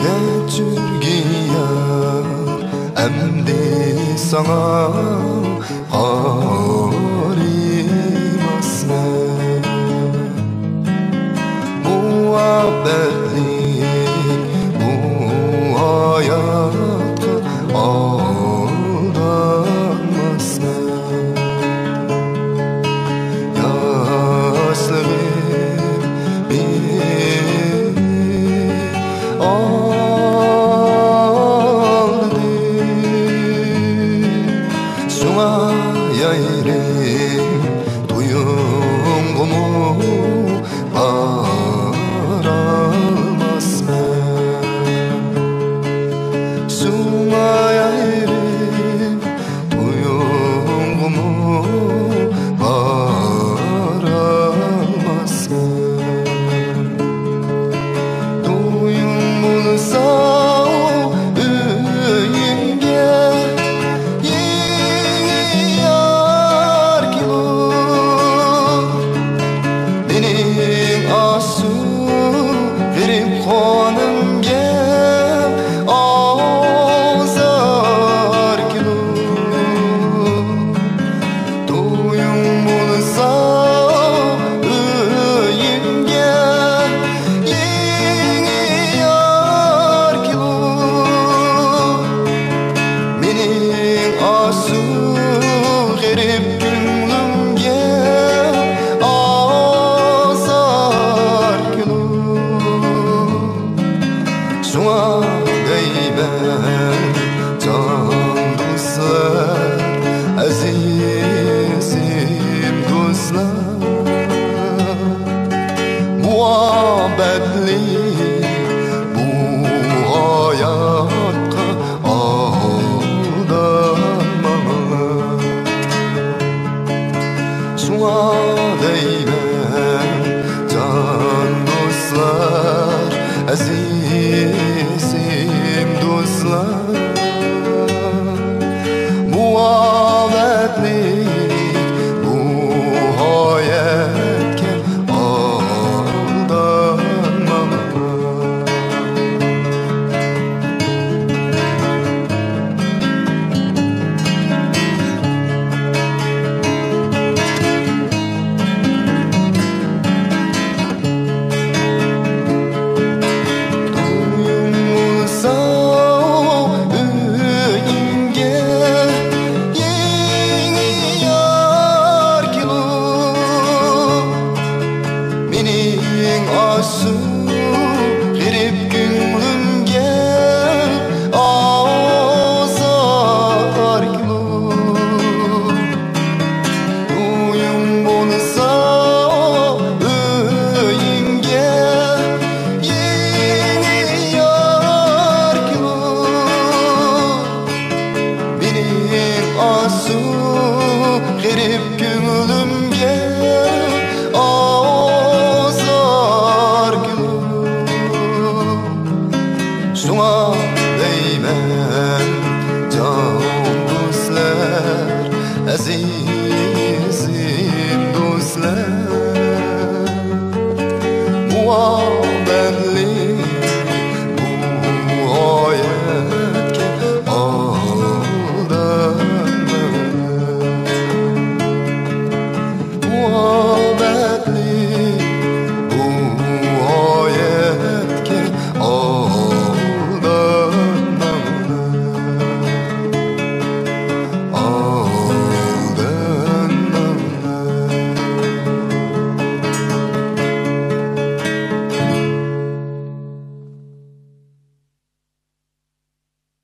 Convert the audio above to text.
Geçirgiyen emdi sana harimasın. Muhabbetlik bu hayatta aldanmasın. Yaşlığım bir aldı. Şuna yayrim duyungumu aramasın. Şuna yayrim duyungumu aramasın. Duyun bulsa öğünge yar ki bu benim asu verip konumge azar ki bu. Duyun bulsa öğünge yar ki bu benim asu verip gönlümge azar ki bu. Şuna gayben can dostlar, azizim dostlar, muhabbetli bu hayatta aldanmalı. Şuna gayben can dostlar, aziz